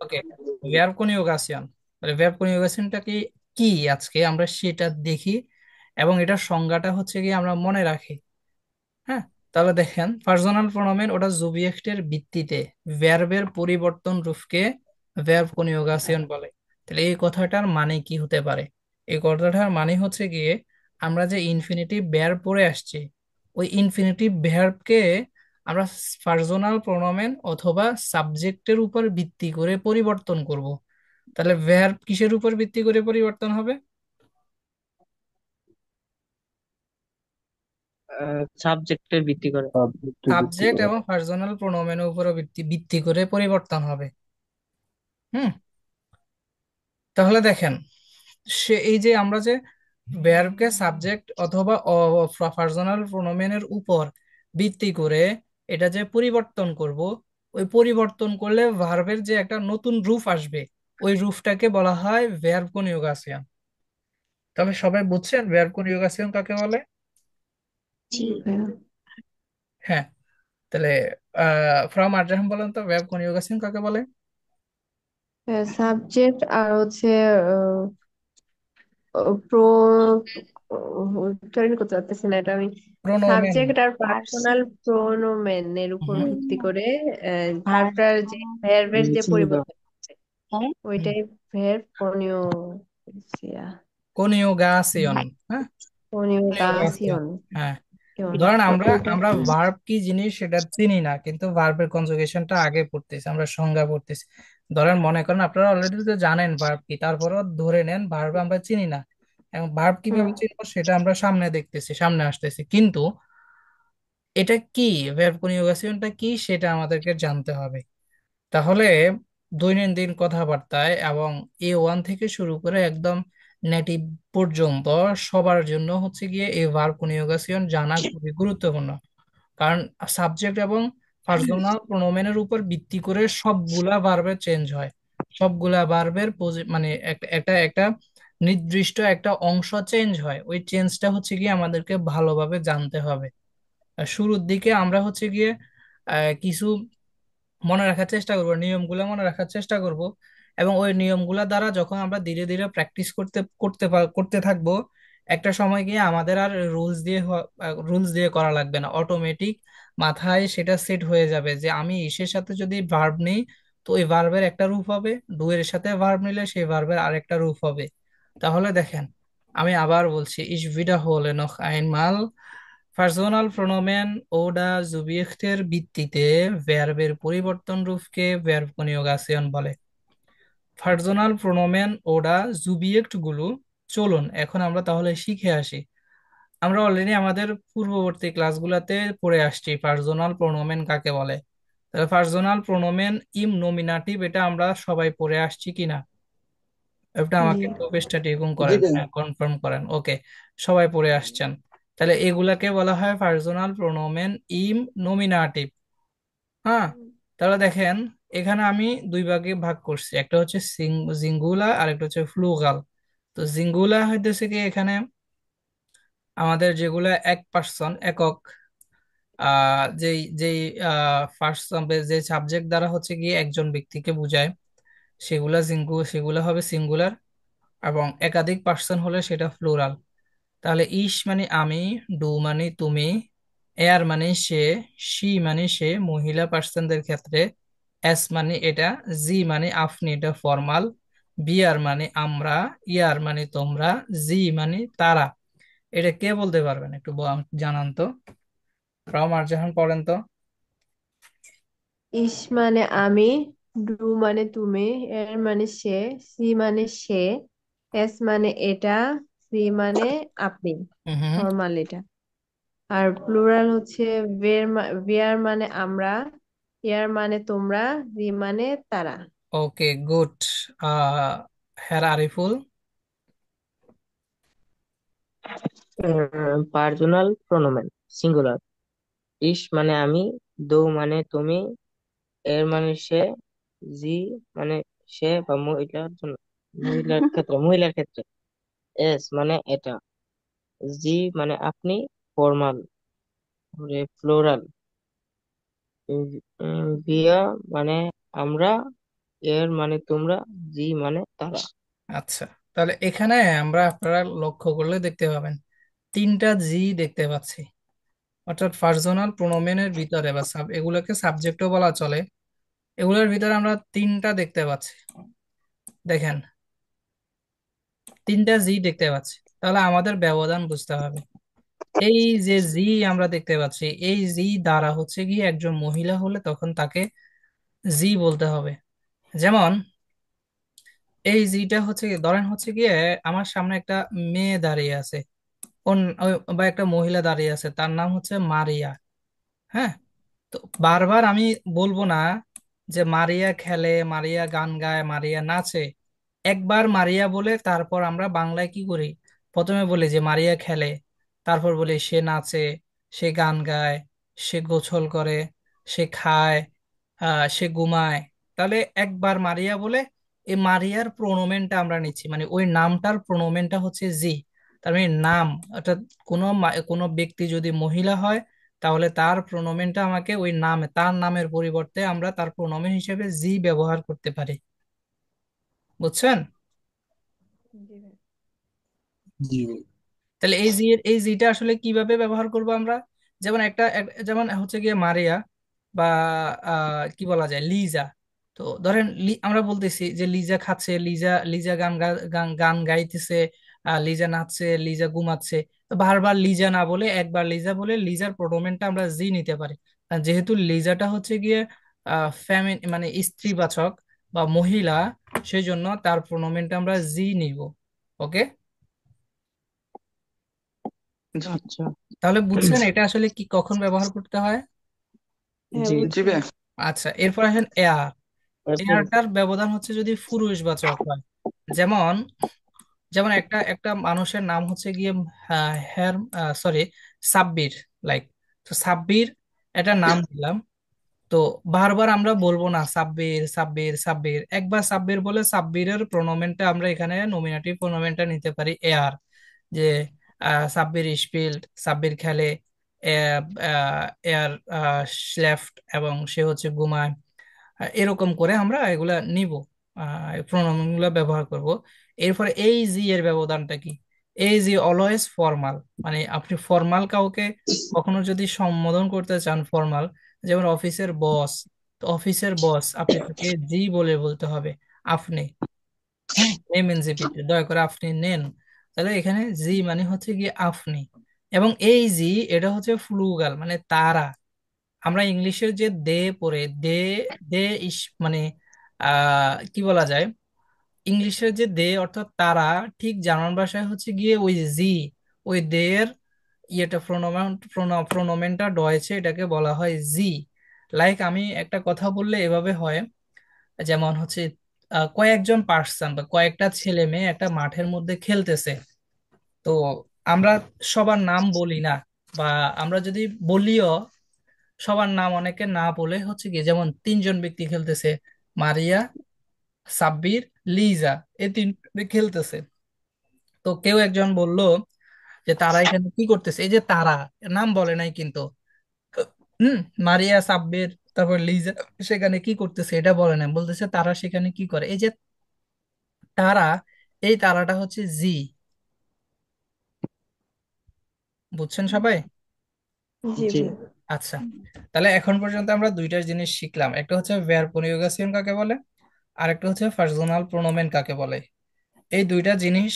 ওকে, verb conjugation. তাহলে verb কনজুগেশনটা কি কি আজকে আমরা সেটা দেখি, এবং এটার সংজ্ঞাটা হচ্ছে কি আমরা মনে রাখি। হ্যাঁ, তাহলে দেখেন পার্সোনাল প্রোনোমেন ওটা জুবিয়েক্টের ভিত্তিতে ভার্বের পরিবর্তন রূপকে ভার্ব কনজুগেশন বলে। তাহলে এই কথাটার মানে কি হতে পারে? এই কথাটার মানে হচ্ছে গিয়ে আমরা যে ইনফিনিটিভ ভার্ব পড়ে আসছি, ওই ইনফিনিটিভ ভার্বকে আমরা পার্সোনাল প্রোনোমেন অথবা সাবজেক্টের উপর ভিত্তি করে পরিবর্তন করব। তাহলে ভার্ব কিসের উপর ভিত্তি করে পরিবর্তন হবে? সাবজেক্টের ভিত্তি করে। সাবজেক্টের ভিত্তি সাবজেক্ট করে। এবং পার্সোনাল প্রোনোমেনের উপর ভিত্তি ভিত্তি করে পরিবর্তন হবে। হুম। তাহলে দেখেন, সে এই যে আমরা যে ভার্বকে সাবজেক্ট অথবা পার্সোনাল প্রোনোমেনের উপর ভিত্তি করে এটা যে পরিবর্তন করব, ওই পরিবর্তন করলে ভার্বের যে একটা নতুন রূপ আসবে, ওই রূপটাকে বলা হয় ভার্ব কনজুগেশন। তাহলে সবাই বুঝছেন ভার্ব কনজুগেশন কাকে বলে? জি ভাইয়া। হ্যাঁ। তাহলে ফ্রম আরজাহান বলেন তো ভার্ব কনজুগেশন কাকে বলে? সাবজেক্ট আর হচ্ছে প্রো উচ্চারণ করতে পারতেছি না এটা আমি। প্রোনোমেন। সাবজেক্ট আর পার্সোনাল প্রোনোমেন এর উপর ভিত্তি করে ভার্বটার যে ভার্বের যে পরিবর্তন হচ্ছে ওইটাই ভার্ব কনিউগাসিয়ন। হ্যাঁ, কনিউগাসিয়ন। কনিউগাসিয়ন। হ্যাঁ, ধরেন আমরা ওইটা আমরা ভার্ব কি জিনিস সেটা চিনি না, কিন্তু ভার্বের কনজুগেশনটা আগে পড়তেছি, আমরা সংজ্ঞা পড়তেছি। ধরেন মনে করেন আপনারা অলরেডি তো জানেন ভার্ব কি, তারপরও ধরে নেন ভার্ব আমরা চিনি না, এবং ভার্ব হুম। কিভাবে চিনবো সেটা আমরা সামনে দেখতেছি, সামনে আসতেছি, কিন্তু এটা কি, ভার্ব কনজুগেশনটা কি সেটা আমাদেরকে জানতে হবে। তাহলে দৈনন্দিন কথাবার্তায় এবং A1 থেকে শুরু করে একদম নেটিভ পর্যন্ত সবার জন্য হচ্ছে গিয়ে এই ভার্ব কনজুগেশন জানা খুবই গুরুত্বপূর্ণ। কারণ সাবজেক্ট এবং পার্সোনাল প্রোনোমেনের উপর ভিত্তি করে সবগুলা ভার্বের চেঞ্জ হয়। সবগুলা ভার্বের মানে একটা একটা একটা নির্দিষ্ট একটা অংশ চেঞ্জ হয়, ওই চেঞ্জটা হচ্ছে গিয়ে আমাদেরকে ভালোভাবে জানতে হবে। আর শুরুর দিকে আমরা হচ্ছে গিয়ে কিছু মনে রাখার চেষ্টা করব, নিয়মগুলো মনে রাখার চেষ্টা করব, এবং ওই নিয়মগুলো দ্বারা যখন আমরা ধীরে ধীরে প্র্যাকটিস করতে করতে করতে থাকবো, একটা সময় গিয়ে আমাদের আর রুলস দিয়ে করা লাগবে না, অটোমেটিক মাথায় সেটা সেট হয়ে যাবে যে আমি ইসের সাথে যদি ভার্ব নেই তো ওই ভার্বের একটা রূপ হবে, ডু এর সাথে ভার্ব নিলে সেই ভার্বের আরেকটা রূপ হবে। তাহলে দেখেন, আমি আবার বলছি, ইস wiederhole noch einmal, পার্সোনাল প্রোনোমেন ওডা জুবিয়েক্টের ভিত্তিতে ভার্বের পরিবর্তন রূপকে ভার্ব কনজুগেশন বলে। পার্সোনাল প্রোনোমেন ওডা জুবিয়েক্ট গুলো, চলুন এখন আমরা তাহলে শিখে আসি। আমরা অলরেডি আমাদের পূর্ববর্তী ক্লাসগুলোতে পড়ে আসছি পার্সোনাল প্রোনোমেন কাকে বলে। তাহলে পার্সোনাল প্রোনোমেন ইম নমিনাটিভ, এটা আমরা সবাই পড়ে আসছি কিনা, এটা জি। আমাকে একটু স্ট্যাটিকুম জি করেন, ভাই। হ্যাঁ কনফার্ম করেন। ওকে, সবাই পড়ে আসছেন। তাহলে এগুলাকে বলা হয় পার্সোনাল প্রোনোমেন ইম নমিনাটিভ। হ্যাঁ। তাহলে দেখেন, এখানে আমি দুই ভাগে ভাগ করছি, একটা হচ্ছে জিঙ্গুলা আর একটা হচ্ছে ফ্লুগাল। তো জিঙ্গুলা হইতেছে কি এখানে আমাদের যেগুলা এক পার্সন একক, যেই যেই ফার্স্ট যে সাবজেক্ট দ্বারা হচ্ছে গিয়ে একজন ব্যক্তিকে বোঝায়, সেগুলা হবে সিঙ্গুলার, এবং একাধিক পার্সন হলে সেটা ফ্লুরাল। তাহলে ইস মানে আমি, ডু মানে তুমি, এয়ার মানে সে, সি মানে সে মহিলা পার্সনদের ক্ষেত্রে, এস মানে এটা, জি মানে আপনি এটা ফর্মাল, বিয়ার মানে আমরা, ইয়ার মানে তোমরা, জি মানে তারা। এটা কে বলতে পারবেন একটু জানান তো, রাম আর জাহান পড়েন তো। ইস মানে আমি, ডু মানে তুমি, এর মানে সে, সি মানে সে, এস মানে এটা, সি মানে আপনি, হুম হুম। ফর্মাল এটা। আর প্লুরাল হচ্ছে ওয়ের মানে আমরা, ইয়ার মানে তোমরা, রি মানে তারা। ওকে, গুড। আহ হ্যাঁ আরিফুল। পার্সোনাল প্রোনোমেন সিঙ্গুলার। ইস মানে আমি, দো মানে তুমি, এর মানে সে, জি মানে সে বা মহিলার জন্য, মহিলার ক্ষেত্রে, এস মানে এটা, জি মানে আপনি, ফর্মাল, ফ্লোরাল, ভিয়া মানে আমরা, এর মানে তোমরা, জি মানে তারা। আচ্ছা, তাহলে এখানে আমরা আপনারা লক্ষ্য করলে দেখতে পাবেন তিনটা জি দেখতে পাচ্ছি, অর্থাৎ পার্সোনাল প্রোনোমেনের ভিতরে বা এগুলোকে সাবজেক্টও বলা চলে, এগুলোর ভিতরে আমরা তিনটা দেখতে পাচ্ছি। দেখেন, তিনটা জি দেখতে পাচ্ছি, তাহলে আমাদের ব্যবধান বুঝতে হবে। এই যে জি আমরা দেখতে পাচ্ছি, এই জি দ্বারা হচ্ছে কি একজন মহিলা হলে তখন তাকে জি বলতে হবে। যেমন এই জিটা হচ্ছে কি, ধরেন হচ্ছে গিয়ে আমার সামনে একটা মেয়ে দাঁড়িয়ে আছে, বা একটা মহিলা দাঁড়িয়ে আছে, তার নাম হচ্ছে মারিয়া। হ্যাঁ, তো বারবার আমি বলবো না যে মারিয়া খেলে, মারিয়া গান গায়, মারিয়া নাচে। একবার মারিয়া বলে তারপর আমরা বাংলায় কি করি, প্রথমে বলি যে মারিয়া খেলে, তারপর বলি সে নাচে, সে গান গায়, সে গোসল করে, সে খায়, সে ঘুমায়। তাহলে একবার মারিয়া বলে এই মারিয়ার প্রোনোমেনটা আমরা নিচ্ছি, মানে ওই নামটার প্রোনোমেনটা হচ্ছে জি। তার মানে নাম, অর্থাৎ কোনো ব্যক্তি যদি মহিলা হয় তাহলে তার প্রোনোমেনটা আমাকে ওই নামে, তার নামের পরিবর্তে আমরা তার প্রোনোমেন হিসেবে জি ব্যবহার করতে পারি। বুঝছেন? জি ভাই। জি ভাই। তাহলে এই জিটা আসলে কিভাবে ব্যবহার করব আমরা? যেমন যেমন হচ্ছে গিয়ে মারিয়া, বা কি বলা যায়, লিজা। তো ধরেন আমরা বলতেছি যে লিজা খাচ্ছে, লিজা লিজা গান গাইতেছে, লিজা নাচছে, লিজা ঘুমাচ্ছে। তো বারবার লিজা না বলে একবার লিজা বলে লিজার প্রোনোমেনটা আমরা জি নিতে পারি। আর যেহেতু লিজাটা হচ্ছে গিয়ে মানে স্ত্রীবাচক বা মহিলা, সেই জন্য তার প্রোনোমেনটা আমরা জি নিব। ওকে, আচ্ছা। তাহলে বুঝছেন এটা আসলে কি কখন ব্যবহার করতে হয়? হ্যাঁ জি। জি বুঝছি ভাই। ভাই। আচ্ছা, এরপর আসেন এয়ার। এরপর। এয়ারটার ব্যবধান হচ্ছে যদি পুরুষবাচক হয়। যেমন যেমন একটা একটা মানুষের নাম হচ্ছে গিয়ে হের সরি সাব্বির, লাইক, তো সাব্বির এটা নাম দিলাম। তো বারবার আমরা বলবো না সাব্বির সাব্বির সাব্বির, একবার সাব্বির বলে সাব্বিরের প্রোনোমেনটা আমরা এখানে নমিনেটিভ প্রোনোমেনটা নিতে পারি এয়ার। যে সাব্বির স্পিল্ড, সাব্বির খেলে, এয়ার স্লেফট, এবং সে হচ্ছে ঘুমায়। এরকম করে আমরা এগুলা নিব, প্রোনাউন গুলা ব্যবহার করব। এরপরে এই জি এর ব্যবধানটা কি? এই জি অলওয়েজ ফর্মাল, মানে আপনি ফর্মাল কাউকে কখনো যদি সম্বোধন করতে চান ফর্মাল, যেমন অফিসের বস, তো অফিসের বস আপনি তাকে জি বলে বলতে হবে, আপনি। হ্যাঁ, নেম এনজিপিতে দয়া করে আপনি নেন। তাহলে এখানে জি মানে হচ্ছে কি আপনি। এবং এই জি এটা হচ্ছে ফ্লুগাল, মানে তারা। আমরা ইংলিশের যে দে পড়ে দে, দে ইস মানে কি বলা যায়, ইংলিশের যে দে অর্থাৎ তারা, ঠিক জার্মান ভাষায় হচ্ছে গিয়ে ওই জি, ওই দে এর ইয়েটা প্রোনোমেনটা ডয়েছে, এটাকে বলা হয় জি। লাইক আমি একটা কথা বললে এভাবে হয়, যেমন হচ্ছে কয়েকজন পার্সন বা কয়েকটা ছেলে মেয়ে একটা মাঠের মধ্যে খেলতেছে। তো আমরা সবার নাম বলি না, বা আমরা যদি বলিও সবার নাম অনেকে না বলে হচ্ছে কি, যেমন তিনজন ব্যক্তি খেলতেছে, মারিয়া, সাব্বির, লিজা, এই তিন খেলতেছে। তো কেউ একজন বলল যে তারা এখানে কি করতেছে, এই যে তারা নাম বলে নাই কিন্তু, হুম, মারিয়া, সাব্বির, তারপর লিজা সেখানে কি করতেছে এটা বলে নাই, বলতেছে তারা সেখানে কি করে। এই যে তারা, এই তারাটা হচ্ছে জি। বুঝছেন সবাই? জি জি। ভাই। আচ্ছা, তাহলে এখন পর্যন্ত আমরা দুইটা জিনিস শিখলাম, একটা হচ্ছে ভার্ব কনজুগেশন কাকে বলে, আর একটা হচ্ছে পার্সোনাল প্রোনোমেন কাকে বলে। এই দুইটা জিনিস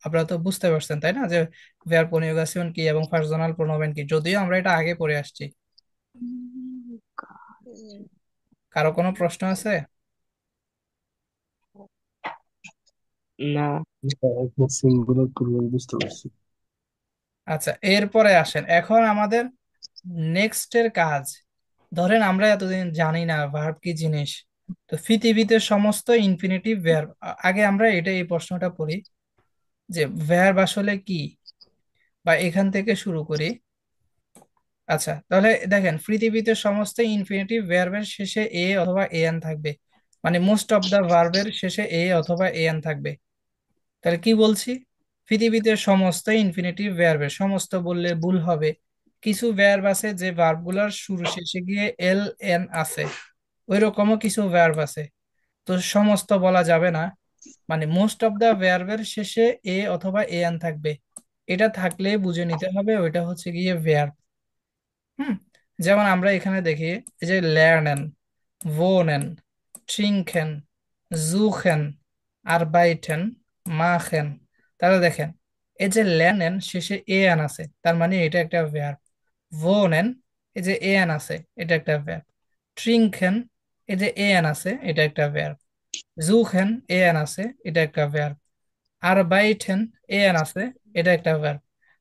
আপনারা তো বুঝতে পারছেন তাই না, যে ভার্ব কনজুগেশন কি এবং পার্সোনাল প্রোনোমেন কি, যদিও আমরা এটা আগে পড়ে আসছি। কারো কোনো প্রশ্ন আছে? না। সিঙ্গুলার প্লুরাল বুঝতে পারছি। আচ্ছা, এরপরে আসেন এখন আমাদের নেক্সট এর কাজ। ধরেন আমরা এতদিন জানি না ভার্ব কি জিনিস, তো পৃথিবীতে সমস্ত ইনফিনিটিভ ভার্ব, আগে আমরা এই প্রশ্নটা পড়ি যে ভার্ব আসলে কি, বা এখান থেকে শুরু করি। আচ্ছা, তাহলে দেখেন পৃথিবীতে সমস্ত ইনফিনিটিভ ভার্বের শেষে এ অথবা এন থাকবে, মানে মোস্ট অফ দা ভার্বের শেষে এ অথবা এন থাকবে। তাহলে কি বলছি, পৃথিবীতে সমস্ত ইনফিনিটিভ ভার্বের, সমস্ত বললে ভুল হবে, কিছু ভার্ব আছে যে ভার্বগুলোর শুরু শেষে গিয়ে এল এন আছে, ওই রকমও কিছু ভার্ব আছে। তো সমস্ত বলা যাবে না, মানে মোস্ট অফ দা ভার্বের শেষে এ অথবা এ এন থাকবে। এটা থাকলে বুঝে নিতে হবে ওইটা হচ্ছে গিয়ে ভার্ব। হুম। যেমন আমরা এখানে দেখি, এই যে lernen, wohnen, trinken, suchen, arbeiten, machen। তাহলে দেখেন, এই যে lernen শেষে এ আন আছে, তার মানে এটা একটা ভার্ব। wohnen, এই যে এ আন আছে, এটা একটা ভার্ব। trinken, এই যে এ আন আছে, এটা একটা ভার্ব। suchen, এ আন আছে, এটা একটা ভার্ব। arbeiten, এ আন আছে, এটা একটা ভার্ব।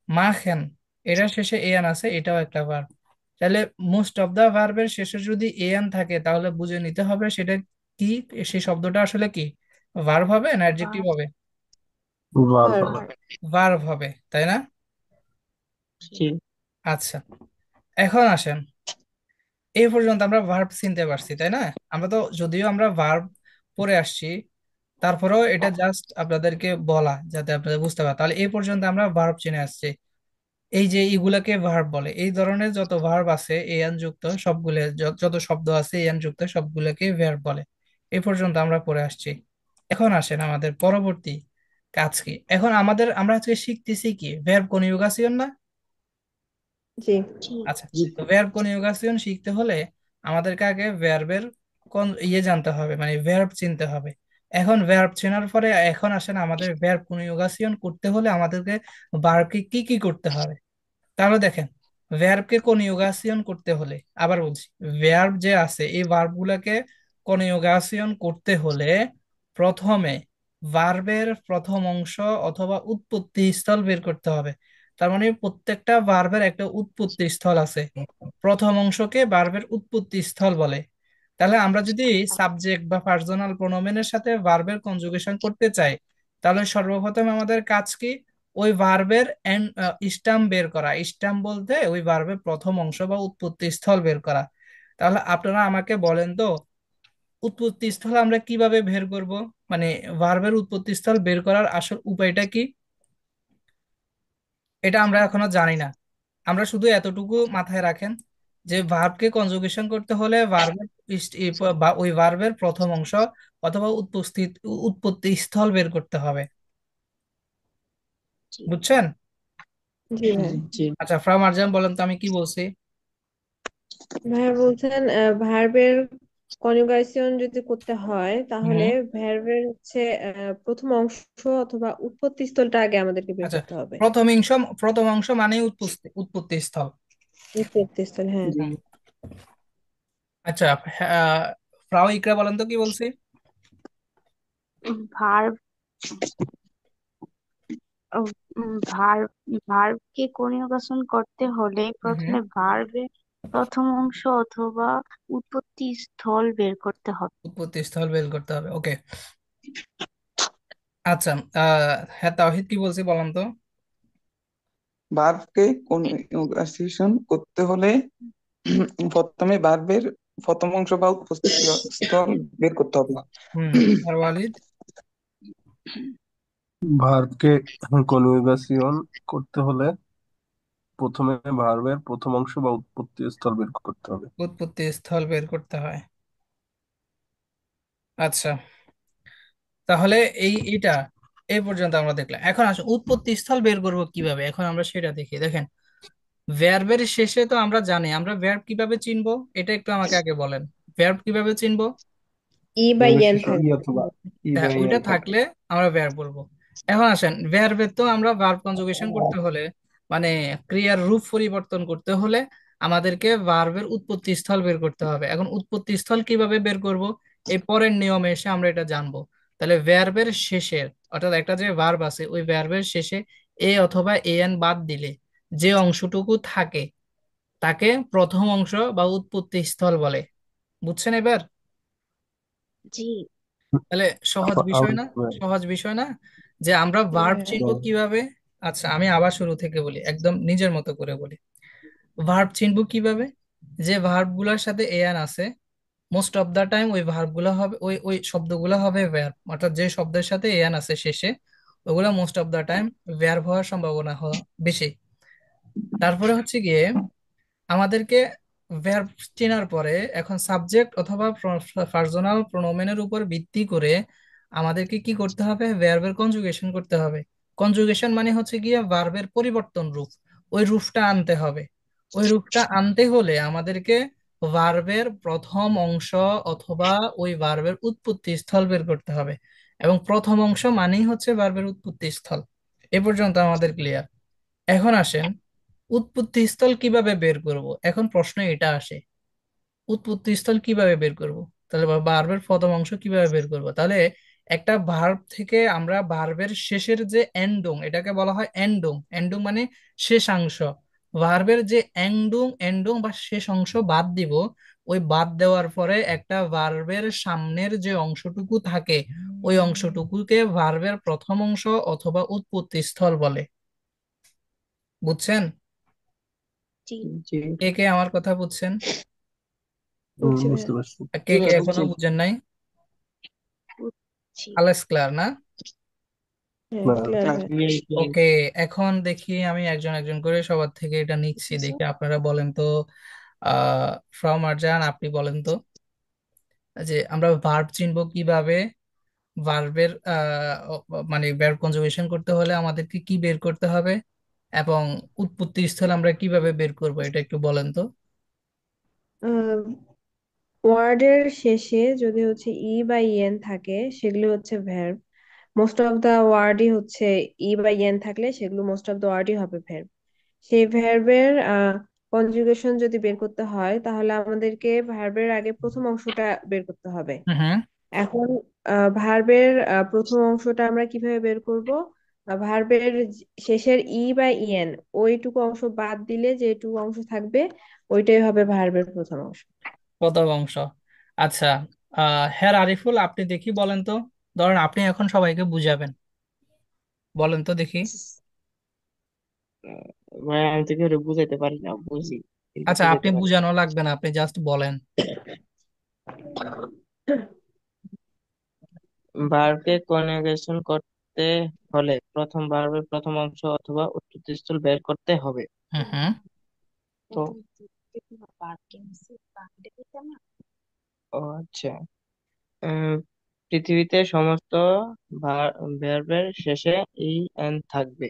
machen, এটার শেষে এ আন আছে, এটাও একটা ভার্ব। তাহলে মোস্ট অফ দা ভার্বের শেষে যদি এ এন থাকে তাহলে বুঝে নিতে হবে সেটা কি, সেই শব্দটা আসলে কি, ভার্ব হবে না অ্যাডজেক্টিভ হবে? Verb verb. হবে। ভার্ব হবে, তাই না? জি। আচ্ছা, এখন আসেন, এই পর্যন্ত আমরা ভার্ব চিনতে পারছি তাই না? আমরা তো যদিও আমরা ভার্ব পড়ে আসছি, তারপরেও এটা জাস্ট আপনাদেরকে বলা যাতে আপনারা বুঝতে পারেন। তাহলে এই পর্যন্ত আমরা ভার্ব চিনে আসছি। এই যে এগুলাকে ভার্ব বলে, এই ধরনের যত ভার্ব আছে এন যুক্ত সবগুলো, যত শব্দ আছে এন যুক্ত সবগুলোকে ভার্ব বলে। এই পর্যন্ত আমরা পড়ে আসছি। এখন আসেন আমাদের পরবর্তী কাজ কি। এখন আমরা আজকে শিখতেছি কি, ভার্ব কনজুগেশন না? জি। আচ্ছা, তো ভার্ব কনজুগেশন শিখতে হলে আমাদেরকে আগে ভার্বের কোন ইয়ে জানতে হবে, মানে ভার্ব চিনতে হবে। এখন ভার্ব চেনার পরে এখন আসেন আমাদের ভার্ব কনজুগেশন করতে হলে আমাদেরকে ভার্বকে কি কি করতে হবে। তাহলে দেখেন, ভার্বকে কনজুগেশন করতে হলে, আবার বলছি, ভার্ব যে আছে এই ভার্ব গুলাকে কনজুগেশন করতে হলে প্রথমে ভার্বের প্রথম অংশ অথবা উৎপত্তি স্থল বের করতে হবে। তার মানে প্রত্যেকটা ভার্বের একটা উৎপত্তি স্থল আছে, প্রথম অংশকে ভার্বের উৎপত্তি স্থল বলে। তাহলে আমরা যদি সাবজেক্ট বা পার্সোনাল প্রোনোমেনের সাথে ভার্বের কনজুগেশন করতে চাই, তাহলে সর্বপ্রথম আমাদের কাজ কি, ওই ভার্বের স্ট্যাম্প বের করা। স্ট্যাম্প বলতে ওই ভার্বের প্রথম অংশ বা উৎপত্তি স্থল বের করা। তাহলে আপনারা আমাকে বলেন তো, উৎপত্তি স্থল আমরা কিভাবে বের করব, মানে ভার্বের উৎপত্তি স্থল বের করার আসল উপায়টা কি, এটা আমরা এখনো জানি না। আমরা শুধু এতটুকু মাথায় রাখেন যে ভার্বকে কনজুগেশন করতে হলে ভার্বের বা ওই ভার্বের প্রথম অংশ অথবা উৎপত্তি স্থল বের করতে হবে। বুঝছেন? জি ভাই। জি। আচ্ছা, ফ্রা মার্জান বলেন তো আমি কি বলছি। ভাইয়া বলছেন ভার্বের কনজুগেশন যদি করতে হয় তাহলে হুম। ভার্বের হচ্ছে প্রথম অংশ অথবা উৎপত্তি স্থলটা আগে আমাদেরকে বের আচ্ছা, করতে হবে। প্রথম অংশ মানে উৎপত্তি উৎপত্তি স্থল। উৎপত্তি স্থল, হ্যাঁ। জি। হুম। আচ্ছা, আহ, ফ্রাও ইকরা বলেন তো কি বলছি। ভার্ব ভার্ব ভার্বকে কনজুগেশন করতে হলে হুম। প্রথমে ভার্বের প্রথম অংশ অথবা উৎপত্তি স্থল বের করতে হবে। উৎপত্তি স্থল বের করতে হবে, ওকে। আচ্ছা, হ্যাঁ তাওহিদ কি বলছি বলেন তো। ভার্বকে কনজুগেশন করতে হলে প্রথমে ভার্বের প্রথম অংশ বা উপস্থিতি স্থল বের করতে হবে। হুম। আর ওয়ালিদ। ভার্বকে কনজুগেশন করতে হলে প্রথমে ভার্বের প্রথম অংশ বা উৎপত্তি স্থল বের করতে হবে। উৎপত্তি স্থল বের করতে হয়। আচ্ছা, তাহলে এইটা এই পর্যন্ত আমরা দেখলাম। এখন আসুন উৎপত্তি স্থল বের করব কিভাবে, এখন আমরা সেটা দেখি। দেখেন, ভার্বের শেষে তো আমরা জানি, আমরা ভার্ব কিভাবে চিনবো, এটা একটু আমাকে আগে বলেন। ভার্ব কিভাবে চিনবো? ই বা ভার্বের ইয়েন শেষে ই থাকবে। অথবা ই বা হ্যাঁ, ই ওইটা এন থাকবে। থাকলে আমরা ভার্ব বলবো। এখন আসেন, ভার্বের তো আমরা ভার্ব কনজুগেশন করতে হলে, মানে ক্রিয়ার রূপ পরিবর্তন করতে হলে আমাদেরকে ভার্বের উৎপত্তি স্থল বের করতে হবে। এখন উৎপত্তি স্থল কিভাবে বের করব, এই পরের নিয়মে এসে আমরা এটা জানবো। তাহলে ভার্বের শেষের, অর্থাৎ একটা যে ভার্ব আছে ওই ভার্বের শেষে এ অথবা এ এন বাদ দিলে যে অংশটুকু থাকে তাকে প্রথম অংশ বা উৎপত্তি স্থল বলে। বুঝছেন এবার? জি। তাহলে সহজ বিষয় না, সহজ বিষয় না যে আমরা জি ভার্ব ভাইয়া। চিনবো কিভাবে। আচ্ছা, আমি আবার শুরু থেকে বলি, একদম নিজের মতো করে বলি। ভার্ব চিনবো কিভাবে, যে ভার্ব গুলার সাথে এন আছে মোস্ট অফ দা টাইম ওই ভার্ব গুলা হবে, ওই ওই শব্দগুলো হবে ভার্ব, অর্থাৎ যে শব্দের সাথে এন আছে শেষে ওগুলা most of the time verb হওয়ার সম্ভাবনা বেশি। তারপরে হচ্ছে গিয়ে আমাদেরকে ভার্ব চেনার পরে এখন সাবজেক্ট অথবা পার্সোনাল প্রোনোমেনের উপর ভিত্তি করে আমাদেরকে কি করতে হবে, ভার্বের কনজুগেশন করতে হবে। কনজুগেশন মানে হচ্ছে গিয়ে ভার্বের পরিবর্তন রূপ, ওই রূপটা আনতে হবে। ওই রূপটা আনতে হলে আমাদেরকে ভার্বের প্রথম অংশ অথবা ওই ভার্বের উৎপত্তি স্থল বের করতে হবে, এবং প্রথম অংশ মানেই হচ্ছে ভার্বের উৎপত্তি স্থল। এ পর্যন্ত আমাদের ক্লিয়ার? এখন আসেন, উৎপত্তি স্থল কিভাবে বের করব, এখন প্রশ্ন এটা আসে, উৎপত্তি স্থল কিভাবে বের করব? তাহলে ভার্বের প্রথম অংশ কিভাবে বের করব? তাহলে একটা ভার্ব থেকে আমরা ভার্বের শেষের যে এন্ডুং, এটাকে বলা হয় এন্ডুং। এন্ডুং মানে শেষাংশ। ভার্বের যে এন্ডুং এন্ডুং বা শেষ অংশ বাদ দিব, ওই বাদ দেওয়ার পরে একটা ভার্বের সামনের যে অংশটুকু থাকে, ওই অংশটুকুকে ভার্বের প্রথম অংশ অথবা উৎপত্তি স্থল বলে। বুঝছেন? জি। জি। কে কে আমার কথা বুঝছেন? বুঝছি ভাইয়া। বুঝতে পারছি। আর কে কে এখনো বুঝেন নাই? বুঝছি। আলেস ক্লিয়ার না? হ্যাঁ, না, ক্লিয়ার ক্লাস ভাইয়া। ওকে, এখন দেখি আমি একজন একজন করে সবার থেকে এটা নিচ্ছি, দেখি আপনারা বলেন তো। ফ্রম আরজান, আপনি বলেন তো যে আমরা ভার্ব চিনবো কিভাবে, ভার্বের মানে ভার্ব কনজুগেশন করতে হলে আমাদেরকে কি বের করতে হবে, এবং উৎপত্তি স্থল আমরা কিভাবে বের করব, এটা একটু বলেন তো। ওয়ার্ডের শেষে যদি হচ্ছে ই বা ইএন থাকে সেগুলো হচ্ছে ভার্ব। মোস্ট অফ দা ওয়ার্ডই হচ্ছে ই বা ইএন থাকলে সেগুলো মোস্ট অফ দা ওয়ার্ডই হবে ভার্ব। সেই ভার্বের কনজুগেশন যদি বের করতে হয় তাহলে আমাদেরকে ভার্বের আগে প্রথম অংশটা বের করতে হবে। হুম। এখন ভার্বের প্রথম অংশটা আমরা কিভাবে বের করব? ভার্বের শেষের ই বা ইএন ওইটুকু অংশ বাদ দিলে যেটুকু অংশ থাকবে ওইটাই হবে ভার্বের প্রথম অংশ। প্রথম অংশ। আচ্ছা, হ্যাঁ আরিফুল, আপনি দেখি বলেন তো। ধরেন আপনি এখন সবাইকে বুঝাবেন, বলেন তো দেখি। ভাই আমি তো কেউ বুঝাইতে পারি না, বুঝি কিন্তু আচ্ছা, আপনি বুঝাইতে পারি না। বুঝানো লাগবে না, আপনি জাস্ট বলেন। ভার্বকে কনজুগেশন করতে হলে প্রথম ভার্বের প্রথম অংশ অথবা উৎপত্তি স্থল বের করতে হবে। হুম হুম। তো ও আচ্ছা, উম, পৃথিবীতে সমস্ত ভার্বের শেষে ই এন থাকবে।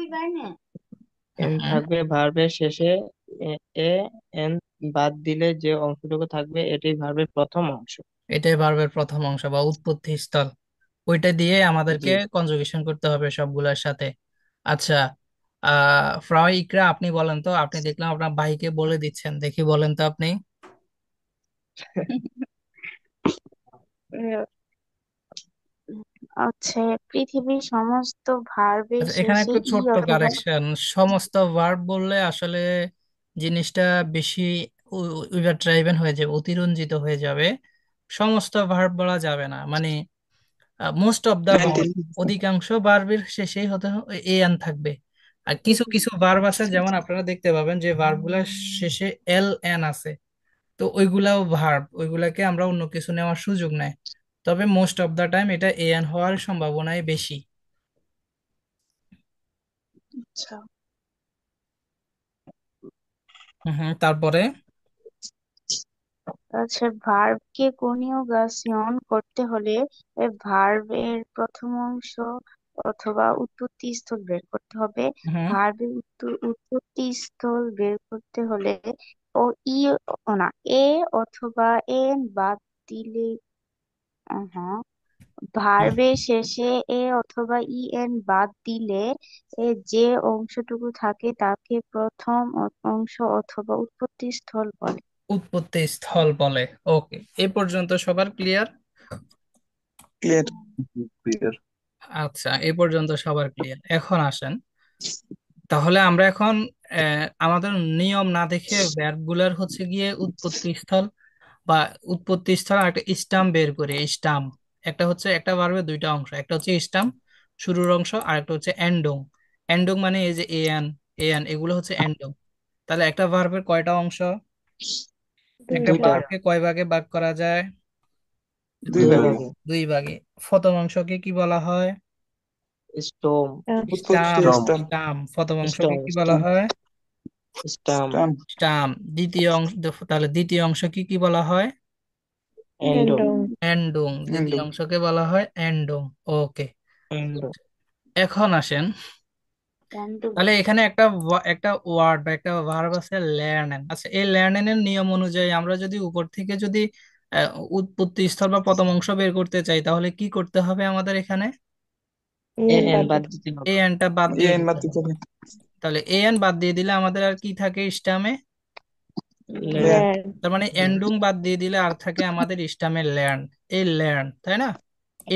হুম এন হুম। থাকবে ভার্বের শেষে। এ এ এন বাদ দিলে যে অংশটুকু থাকবে এটাই ভার্বের প্রথম অংশ। এটাই ভার্বের প্রথম অংশ বা উৎপত্তি স্থল, ওইটা দিয়ে আমাদেরকে জি। কনজুগেশন করতে হবে সবগুলোর সাথে। আচ্ছা, ফ্রাও ইকরা, আপনি বলেন তো। আপনি দেখলাম আপনার ভাইকে বলে দিচ্ছেন, দেখি বলেন তো আপনি। আচ্ছা, পৃথিবীর সমস্ত ভার্বের আচ্ছা, এখানে শেষে একটু ই ছোট্ট অথবা কারেকশন। সমস্ত ভার্ব বললে আসলে জিনিসটা বেশি ওইবার ড্রাইভেন হয়ে যাবে, অতিরঞ্জিত হয়ে যাবে। সমস্ত ভার্ব বলা যাবে না, মানে মোস্ট অফ দা ভার্ব, 90%। অধিকাংশ ভার্বের শেষেই হতে এ এন থাকবে। আর কিছু কিছু ভার্ব আছে, যেমন আপনারা দেখতে পাবেন যে ভার্ব গুলার শেষে এল এন আছে, তো ওইগুলাও ভার্ব, ওইগুলাকে আমরা অন্য কিছু নেওয়ার সুযোগ নাই। তবে মোস্ট অফ দা টাইম এটা এ এন হওয়ার সম্ভাবনাই বেশি। আচ্ছা, হুম, তারপরে আচ্ছা, ভার্বকে কনিউগাসিয়ন করতে হলে ভার্বের প্রথম অংশ অথবা উৎপত্তি স্থল বের করতে হবে। হুম। ভার্বের উৎপত্তি স্থল বের করতে হলে ও ই ও না এ অথবা এন বাদ দিলে, হ্যাঁ, ভার্বের শেষে এ অথবা ই এন বাদ দিলে যে অংশটুকু থাকে তাকে প্রথম অংশ অথবা উৎপত্তি স্থল বলে। উৎপত্তি স্থল বলে। ওকে, এ পর্যন্ত সবার ক্লিয়ার? ক্লিয়ার। ক্লিয়ার। আচ্ছা, এ পর্যন্ত সবার ক্লিয়ার। এখন আসেন, তাহলে আমরা এখন আমাদের নিয়ম না দেখে ভার্ব গুলার হচ্ছে গিয়ে উৎপত্তি স্থল বা উৎপত্তি স্থল আর একটা স্টাম বের করি। স্টাম একটা হচ্ছে, একটা ভার্বের দুইটা অংশ, একটা হচ্ছে স্টাম শুরুর অংশ, আর একটা হচ্ছে এন্ডং। এন্ডং মানে এই যে এ এন, এ এন এগুলো হচ্ছে এন্ডং। তাহলে একটা ভার্বের কয়টা অংশ? একটা দুইটা। দুইটা। ভার্বকে কয় ভাগে ভাগ করা যায়? দুই দুই ভাগ। ভাগে। দুই ভাগে। প্রথম অংশকে কি বলা হয়? স্টোম। উৎপত্তি স্টাম। স্টম। স্থল। স্টাম প্রথম অংশকে স্টোম কি বলা স্টোম। হয়? Stamp, stamp, stamp. দ্বিতীয় অংশ, তাহলে দ্বিতীয় অংশ কি কি বলা হয়? এন্ডো, এন্ডং। এন্ডুং। দ্বিতীয় এন্ডুম, অংশকে বলা হয় এন্ডুং। ওকে। এন্ডো। এখন আসেন, ট্যান্ডুম। তাহলে এখানে একটা ওয়ার্ড বা একটা ভার্ব আছে লার্নেন। আচ্ছা, এই লার্নেনের নিয়ম অনুযায়ী আমরা যদি উপর থেকে যদি উৎপত্তি স্থল বা প্রথম অংশ বের করতে চাই, তাহলে কি করতে হবে আমাদের এখানে? এ এন এন বাদ বাদ দিতে দিতে এ হবে। এনটা বাদ দিয়ে এন দিতে বাদ দিতে হবে। হবে। তাহলে এ এন বাদ দিয়ে দিলে আমাদের আর কি থাকে স্টামে? ল্যান্ড। ল্যান্ড। তার মানে এন্ডুং বাদ দিয়ে দিলে আর থাকে আমাদের স্টামে ল্যান্ড। এই ল্যান্ড, তাই না?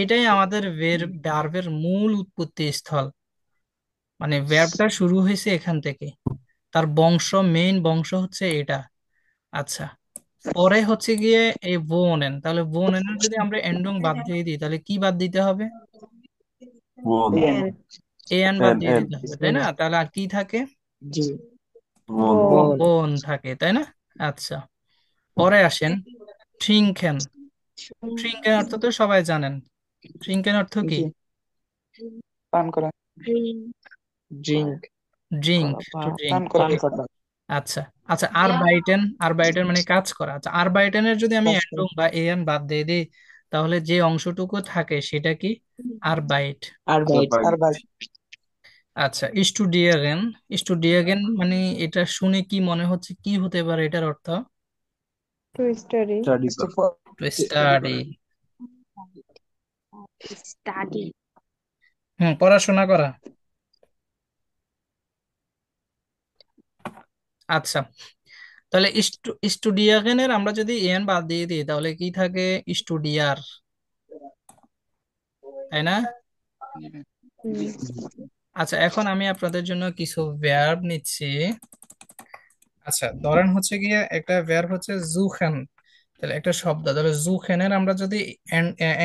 এটাই আমাদের ভার্বের মূল উৎপত্তি স্থল। মানে ভার্বটা শুরু হয়েছে এখান থেকে, তার বংশ, মেইন বংশ হচ্ছে এটা। আচ্ছা, পরে হচ্ছে গিয়ে এই বোনেন। তাহলে বোনেনের যদি আমরা এন্ডুং বাদ দিয়ে দিই, তাহলে কি বাদ দিতে হবে? বন। N, N. এ এন বাদ এন দিয়ে এন দিতে হবে, তাই না? তাহলে আর কি থাকে? জি। বন। বন, বোন। বোন। বোন থাকে, তাই না? আচ্ছা, পরে আসেন ট্রিঙ্কেন। ট্রিঙ্কেন অর্থ তো সবাই জানেন। ট্রিঙ্কেন অর্থ কি? জি, পান করা, গ্রিন। ড্রিঙ্ক, ড্রিঙ্ক, করা বা টু ড্রিঙ্ক। পান করা, পান করা, আচ্ছা আচ্ছা, আরবাইটেন। আরবাইটেন মানে কাজ করা। আচ্ছা, আরবাইটেনের যদি আমি কাজ করা, এন্ডুং বা এন বাদ দিয়ে দিই, তাহলে যে অংশটুকু থাকে সেটা কি? আরবাইট। আর বাইট, আর আরবাইট। ভাই, আচ্ছা, স্টুডিয়াগেন। স্টুডিয়াগেন মানে এটা শুনে কি মনে হচ্ছে, কি হতে পারে এটার অর্থ? To study. স্টাডি করা। To study. স্টাডি। হুম, পড়াশোনা করা। আচ্ছা, তাহলে স্টুডিয়াগেনের আমরা যদি এন বাদ দিয়ে দিই, তাহলে কি থাকে? স্টুডিয়ার, তাই না? আচ্ছা, এখন আমি আপনাদের জন্য কিছু ভার্ব নিচ্ছি। আচ্ছা, ধরেন হচ্ছে গিয়ে একটা ভার্ব হচ্ছে জুখেন। তাহলে একটা শব্দ, তাহলে জুখেনের আমরা যদি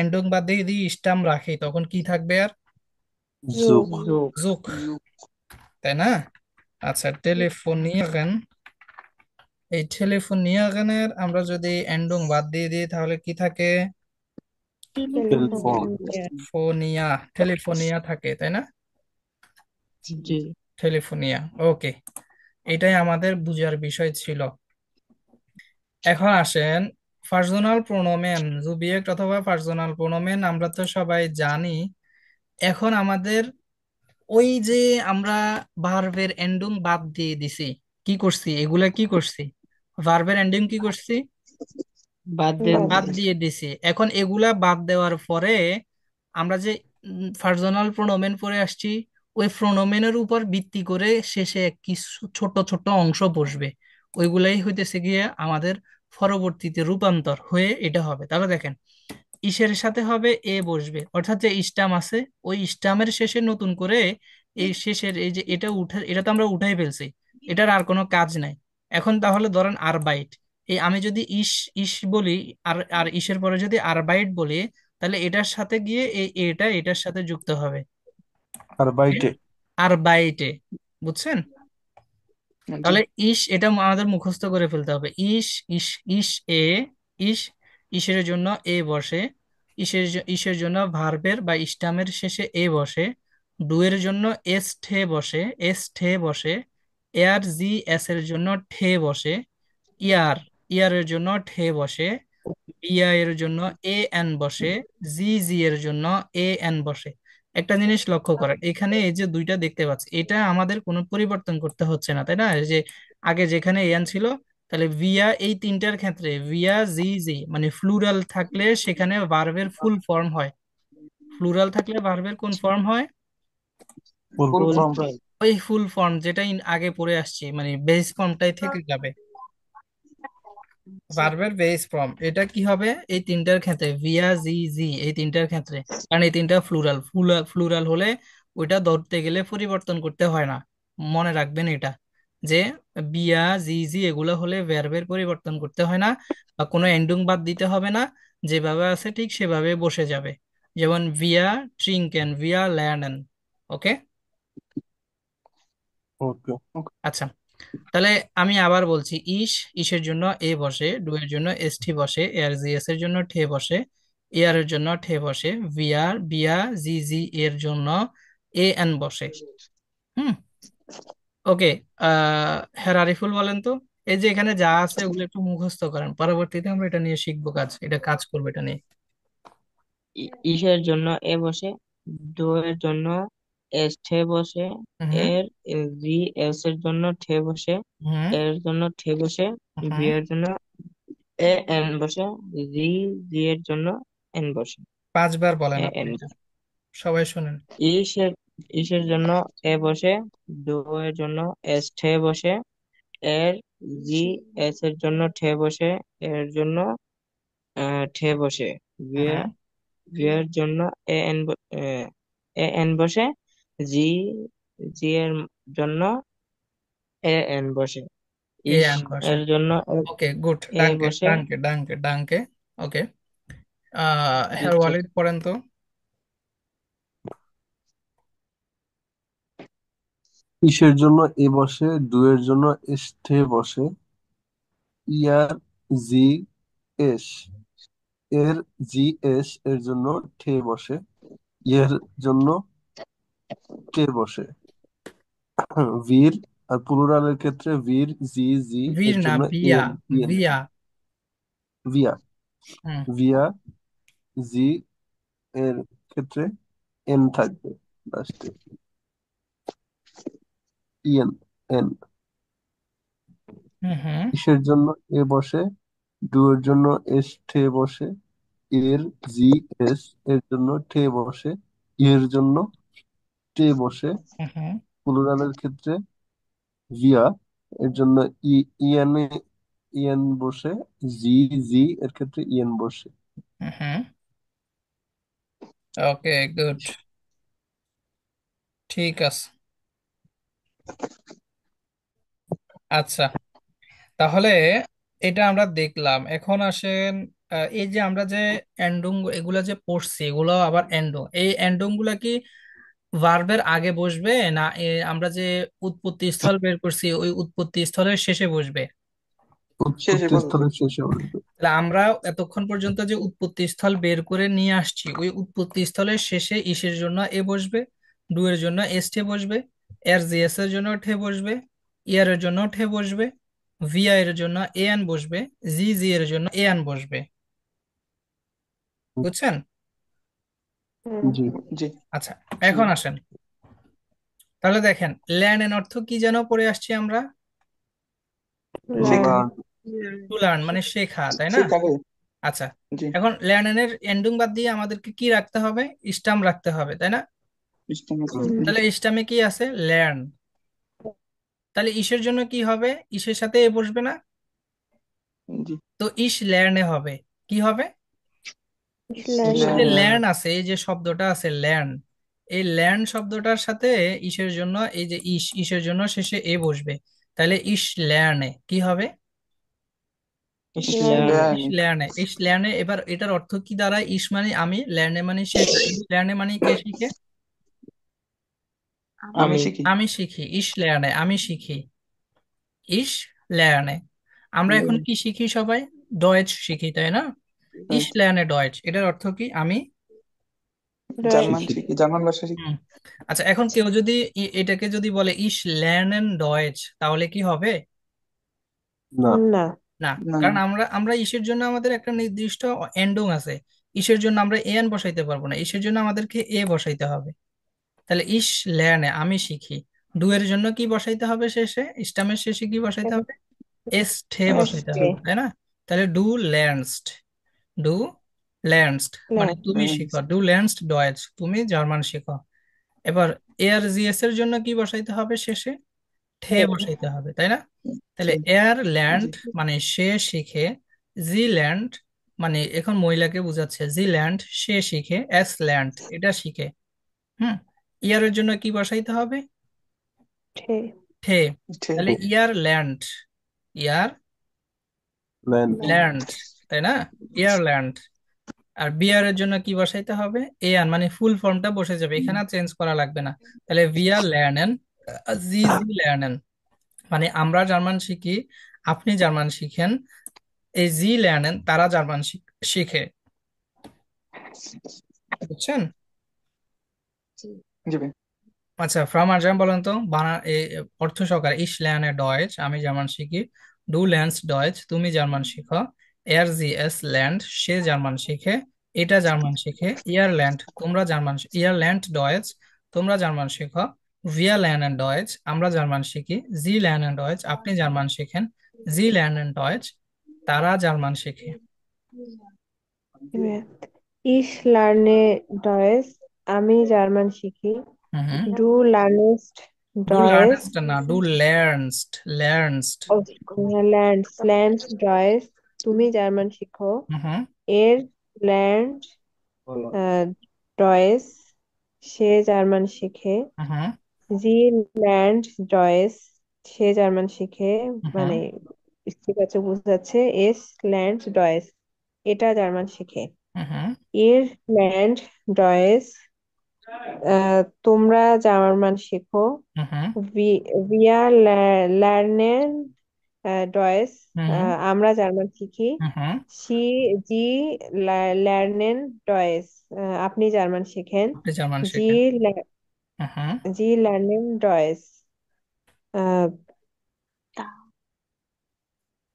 এন্ডুং বাদ দিয়ে দিই, স্টাম রাখি, তখন কি থাকবে আর? জুক। জুক। জোক, জুক, তাই না? আচ্ছা, টেলিফোনিয়াগেন। এই টেলিফোনিয়াগেনের আমরা যদি এন্ডুং বাদ দিয়ে দিই, তাহলে কি থাকে? টেলিফোন। টেলিফোনিয়া। ফোনিয়া। টেলিফোনিয়া থাকে, তাই না? জি। টেলিফোনিয়া। ওকে, এটাই আমাদের বুঝার বিষয় ছিল। এখন আসেন পার্সোনাল প্রোনোমেন, সাবজেক্ট অথবা পার্সোনাল প্রোনোমেন আমরা তো সবাই জানি। এখন আমাদের ওই যে আমরা ভার্বের এন্ডিং বাদ দিয়ে দিছি, কি করছি? এগুলা কি করছি? ভার্বের এন্ডিং কি করছি? বাদ দিয়ে বাদ বাদ দিছি। দিয়ে দিছি। এখন এগুলা বাদ দেওয়ার পরে আমরা যে পার্সোনাল প্রোনোমেন পরে আসছি, ওই প্রোনোমেনের উপর ভিত্তি করে শেষে কিছু ছোট ছোট অংশ বসবে। ওইগুলাই হইতেছে গিয়ে আমাদের পরবর্তীতে রূপান্তর হয়ে এটা হবে। তাহলে দেখেন, ইসের সাথে হবে এ বসবে, অর্থাৎ যে ইস্টাম আছে, ওই ইস্টামের শেষে নতুন করে এই শেষের এই যে এটা উঠে, এটা তো আমরা উঠাই ফেলছি, এটার আর কোনো কাজ নাই। এখন তাহলে ধরেন আরবাইট। এই আমি যদি ইস ইস বলি, আর আর ইসের পরে যদি আরবাইট বলি, তাহলে এটার সাথে গিয়ে এই এটা এটার সাথে যুক্ত হবে আরবাইটে। আরবাইটে। বুঝছেন? জি, তাহলে ইস এটা আমাদের মুখস্থ করে ফেলতে হবে। ইস ইস ইস এ ইস, ইসের জন্য এ বসে। ইসের জন্য ভার্বের বা ইস্টামের শেষে এ বসে। ডুয়ের জন্য এস ঠে বসে, এস ঠে বসে। এয়ার জি এস এর জন্য ঠে বসে। ইয়ার, ইয়ারের জন্য ঠে বসে। ইয়া এর জন্য এ এন বসে। জি জি এর জন্য এ এন বসে। একটা জিনিস লক্ষ্য করেন, এখানে এই যে দুইটা দেখতে পাচ্ছি, এটা আমাদের কোনো পরিবর্তন করতে হচ্ছে না, তাই না? এই যে আগে যেখানে এন ছিল, তাহলে ভিয়া, এই তিনটার ক্ষেত্রে ভিয়া জি জি মানে ফ্লুরাল থাকলে সেখানে ভার্বের ফুল ফর্ম হয়। ফ্লুরাল থাকলে ভার্বের কোন ফর্ম হয়? ফুল ফুল ফুল ফর্ম। Form, from. ওই ফুল ফর্ম যেটা আগে পড়ে আসছি, মানে বেস ফর্মটাই থেকে যাবে। ভার্বের বেস ফর্ম এটা কি হবে এই তিনটার ক্ষেত্রে? ভিয়া জি জি, এই তিনটার ক্ষেত্রে। কারণ এই তিনটা ফ্লুরাল। ফ্লুরাল হলে ওইটা ধরতে গেলে পরিবর্তন করতে হয় না। মনে রাখবেন এটা, যে বিয়া জি জি এগুলো হলে ভার্বের পরিবর্তন করতে হয় না, বা কোনো এন্ডিং বাদ দিতে হবে না। যেভাবে আছে ঠিক সেভাবে বসে যাবে। যেমন ভিয়া ট্রিঙ্কেন, ভিয়া ল্যান্ডেন। ওকে। ওকে। আচ্ছা, তাহলে আমি আবার বলছি, ইসের জন্য এ বসে, ডু এর জন্য এস টি বসে, এর জি এস এর জন্য ঠে বসে, এয়ার এর জন্য ঠে বসে, বিয়ার বিয়া জি জি এর জন্য এ এন বসে। হুম। ওকে। হ্যাঁ আরিফুল বলেন তো, এই যে এখানে যা আছে ওগুলো একটু মুখস্থ করেন, পরবর্তীতে আমরা এটা নিয়ে শিখবো, এটা কাজ করবো এটা নিয়ে। ইসের জন্য এ বসে, ডো এর জন্য এস ঠে বসে, হুম। এর জি এস এর জন্য ঠে বসে, হুম। এর জন্য ঠে বসে, বি হুম। এর জন্য এ এন বসে, জি জি এর জন্য এন বসে, 5 বার বলেন এ আপনি এন এটা, বসে। সবাই শুনেন। ইসের ইসের জন্য এ বসে, ডো এর জন্য এস ঠে বসে, এর জি এস এর জন্য ঠে বসে, এর জন্য ঠে বসে, বি হুম। ভি এর জন্য এ এন এ এন বসে, জি জি এর জন্য এ এন বসে, এ ইস আন বসে। এর জন্য ওকে, গুড, এ ডাঙ্কে বসে। ডাঙ্কে ডাঙ্কে ডাঙ্কে। ওকে। জি হ্যাঁ ঠিক। ওয়ালিদ পড়েন তো। ইসের জন্য এ বসে, দুয়ের জন্য এস ঠে বসে, ইয়ার জি এস, এর জি এস এর জন্য ঠে বসে, এর জন্য তে বসে। ভির, আর প্লুরালের ক্ষেত্রে ভির জি জি বীর এর না, জন্য বিয়া। এন ইএন, বিয়া। ভিয়া, হুম। ভিয়া জি এর ক্ষেত্রে এন থাকবে লাস্টে, ইএন, এন। হুম। হুম। ইসের জন্য এ বসে, ডু এর জন্য এস ঠে বসে, এর জি এস এর জন্য ঠে বসে, এর জন্য টে বসে। হুম। হুম। প্লুরালের ক্ষেত্রে ভিয়া এর জন্য ই ইএন, ইএন বসে, জি জি এর ক্ষেত্রে ইএন বসে। হুম। হুম। ওকে, গুড, ঠিক আছে। আচ্ছা, তাহলে এটা আমরা দেখলাম। এখন আসেন, এই যে আমরা যে এন্ডুং এগুলা যে পড়ছি, এগুলো আবার এন্ডুং, এই এন্ডুং গুলা কি ভার্বের আগে বসবে, না আমরা যে উৎপত্তি স্থল বের করছি ওই উৎপত্তি স্থলের শেষে বসবে? শেষে উৎপত্তি বলবে। স্থলের শেষে বসবে। তাহলে আমরা এতক্ষণ পর্যন্ত যে উৎপত্তি স্থল বের করে নিয়ে আসছি, ওই উৎপত্তি স্থলের শেষে ইসের জন্য এ বসবে, ডু এর জন্য এস ঠে বসবে, এর জি এস এর জন্য ঠে বসবে, ইয়ার এর জন্য ঠে বসবে, ভিআই এর জন্য এ আন বসবে, জি জি এর জন্য এ আন বসবে। বুঝছেন? হুম। জি। জি আচ্ছা, জি। এখন আসেন, তাহলে দেখেন ল্যার্ন এর অর্থ কি যেন পড়ে আসছি আমরা? To learn. Learn. To learn মানে শেখা, তাই না? শেখাবে। আচ্ছা, জি। এখন ল্যার্ন এর এন্ডিং বাদ দিয়ে আমাদেরকে কি রাখতে হবে? স্টাম রাখতে হবে, তাই না? ইস্তেমা। জি তাহলে স্টামে কি আছে? লার্ন। তাহলে ইসের জন্য কি হবে? ইসের সাথে এ বসবে না? জি। তো ইস লার্নে হবে। কি হবে? এই লার্নিং। যে লেন। লার্ন আছে, এই যে শব্দটা আছে লার্ন, এই লার্ন শব্দটার সাথে ইসের জন্য, এই যে ইসের জন্য শেষে এ বসবে। তাহলে ইস লার্নে কি হবে? লার্নিং। ইসলাম। ইস লার্নে, ইস লার্নে। এবার এটার অর্থ কি দাঁড়ায়? ইস মানে আমি, লার্নে মানে শেখা। ইস লার্নে মানে কে শিখে? আমি আমি। শিখি। আমি শিখি। ইস লার্নে আমি শিখি। ইস লার্নে। আমরা এখন কি শিখি সবাই? ডয়েচ শিখি, তাই না? ইস রাইট। লার্নে ডয়েচ, এটার অর্থ কি? আমি ডয়েচ। জার্মান শিখি, জার্মান ভাষা শিখি। হুম। আচ্ছা, এখন কেউ যদি এটাকে যদি বলে ইস লার্নেন ডয়েচ, তাহলে কি হবে? না। না। না। না। কারণ আমরা ইসের জন্য আমাদের একটা নির্দিষ্ট এন্ডং আছে। ইসের জন্য আমরা এন বসাইতে পারবো না, ইসের জন্য আমাদেরকে এ বসাইতে হবে। তাহলে ইস লার্নে আমি শিখি। ডু এর জন্য কি বসাইতে হবে শেষে? স্টামের শেষে কি বসাইতে হবে? এস ঠে বসাইতে এসটে। হবে, তাই না? তাহলে ডু লার্নস্ট, ডু লার্নস্ট মানে লার্ন। তুমি শিখো, ডু লার্নস্ট ডয়েচ, তুমি জার্মান শিখো। এবার এয়ার জিএস এর জন্য কি বসাইতে হবে শেষে? ঠে এ। বসাইতে হবে, তাই না? তাহলে ঠিক। এয়ার জি। ল্যান্ড মানে সে শিখে, জি ল্যান্ড মানে এখন মহিলাকে বোঝাচ্ছে, জি ল্যান্ড সে শিখে, এস ল্যান্ড এটা শিখে। হুম। ইয়ারের জন্য কি বসাইতে হবে? ঠে। ঠে। ঠিক। তাহলে ইয়ার ল্যান্ড, ইয়ার ল্যান্ড। লেন। ল্যান্ড, তাই না? ইয়ার ল্যান্ড। আর বিয়ারের জন্য কি বসাইতে হবে? এ আন মানে ফুল ফর্মটা বসে যাবে, এখানে চেঞ্জ করা লাগবে না। তাহলে ভিয়া ল্যার্নেন, জি জি ল্যার্নেন মানে আমরা জার্মান শিখি, আপনি জার্মান শিখেন, এই জি ল্যার্নেন তারা জার্মান শিখে। বুঝছেন? জি ভাই। আচ্ছা, ফ্রম আরজাম বলেন তো, অর্থ সহকারে ইশ লেয়ানে ডয়েচ, আমি জার্মান শিখি। ডু ল্যান্ডস ডয়েচ, তুমি জার্মান শিখো। এর জি এস ল্যান্ড, সে জার্মান শিখে। এটা জার্মান শিখে। ইয়ারল্যান্ড, তোমরা জার্মান ইয়ারল্যান্ড ডয়েচ, তোমরা জার্মান শিখো। ভিয়া ল্যান্ডেন ডয়েচ, আমরা জার্মান শিখি। জি ল্যান্ডেন ডয়েচ, আপনি জার্মান শিখেন। জি ল্যান্ডেন ডয়েচ, তারা জার্মান শিখে। ইশ লার্নে ডয়েস, আমি জার্মান শিখি। হুম হুম। ডু লার্নেস্ট ডু ডয়েস, লার্নেস্ট না, ডু লার্নস্ট, লার্নস্ট। ল্যান্ডস ল্যান্ডস ডয়েস, তুমি জার্মান শিখো। হুম হুম। এর ল্যান্ড ডয়েস, সে জার্মান শিখে। হুম জি ল্যান্ড ডয়েস, সে জার্মান শিখে। হুম। মানে স্ত্রীবাচক বোঝাচ্ছে। এস ল্যান্ড ডয়েস, এটা জার্মান শিখে। হুম হুম। ইর ল্যান্ড ডয়েস, তোমরা জার্মান শেখো। হুম হুম। Wir lernen Deutsch, হুম হুম। আমরা জার্মান শিখি। হুম হুম। Sie lernen Deutsch, আপনি জার্মান শেখেন। আপনি জার্মান Sie শেখেন। le- হুম হুম। Sie lernen Deutsch, আহ,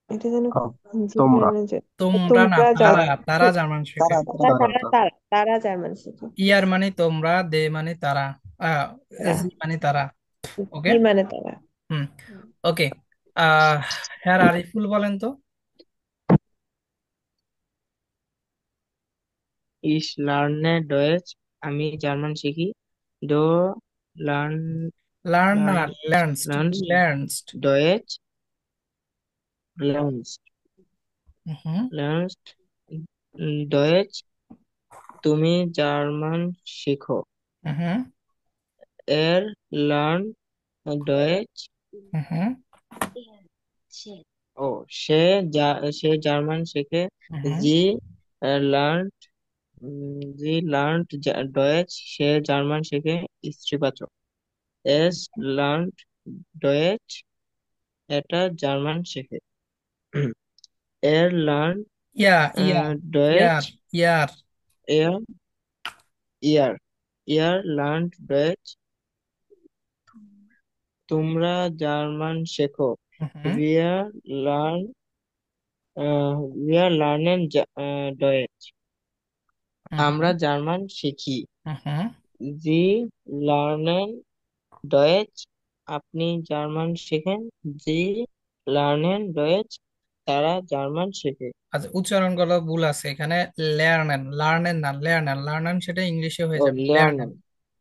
এটা যেন আহ, Sie তোমরা lernen তোমরা না, তোমরা তারা, জার্মান, তারা জার্মান শেখে। তারা তারা তারা তারা তারা। তারা তারা জার্মান শেখে। ইয়ার মানে তোমরা, দে মানে তারা, আহ, আহ, জি মানে তারা। ওকে। কি মানে তারা? হুম। ওকে। আহ হ্যাঁ, আরিফুল বলেন তো। ইশ লার্নে ডয়েচ, আমি জার্মান শিখি। ডো লার্ন লার্নার, লার্ন লার্নস্ট, লার্নস লার্নস্ট। ডয়েচ লার্নস হুম লার্নস ডয়েচ, তুমি জার্মান শিখো। হুম। এর লার্ন ডয়েচ, হুম ও সে সে জার্মান শেখে। হুম। জি লার্ন জি লার্ন ডয়েচ, সে জার্মান শেখে। স্ত্রীবাচক। এস লার্ন ডয়েচ, এটা জার্মান শেখে। এর লার্ন ইয়া, ইয়া, ডয়েচ, ইয়ার, ইয়ার। এর ইয়ার ইয়ার লার্ন ডয়েচ, তোমরা জার্মান শেখো। হুম wir লার্ন wir lernen ডয়েচ, হুম। আমরা জার্মান শিখি। হুম। জি লার্নেন ডয়েচ, আপনি জার্মান শেখেন। জি লার্নেন ডয়েচ, তারা জার্মান শেখে। আচ্ছা, উচ্চারণ করা ভুল আছে এখানে। লার্নেন, লার্নেন না, লার্নার, লার্নার সেটা ইংলিশে হয়ে ও যাবে, লার্নেন। লার্নেন,